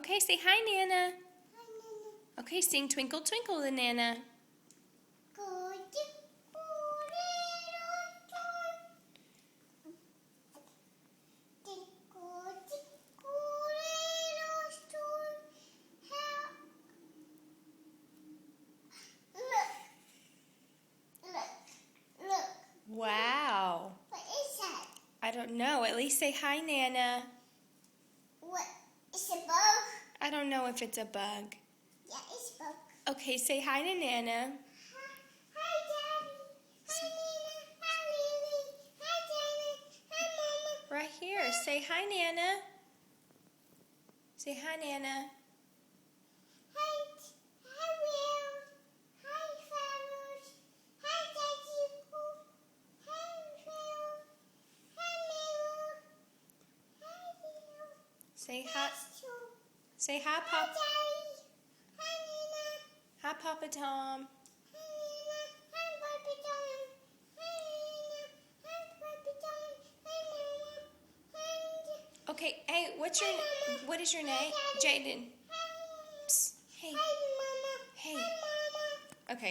Okay, say hi, Nana. Okay, sing Twinkle Twinkle the Nana. Wow. What is that? I don't know. At least say hi, Nana. What? It's a bug? I don't know if it's a bug. Yeah, it's a bug. Okay, say hi to Nana. Hi, Daddy. Hi, Nina. Hi, Lily. Hi, Janet. Hi, Mama. Right here. Say hi, Nana. Say hi, Nana. Hi, Will. Hi, Flowers. Hi, Daddy. Hi, Will. Hi, Mel. Hi, Will. Say hi. Hi, Say hi, Hi, Pop. Daddy. Hi, Nina. Hi, Papa Tom. Hi, Nina. Hi, Papa Tom. Hi, Nina. Hi, Papa Tom. Hi, Mama. Hi, Okay, hey, Hi, Mama. what is your Hi, name? Daddy. Jaden. Hi, Psst, hey, Hi, Mama. hey. Hi, Mama.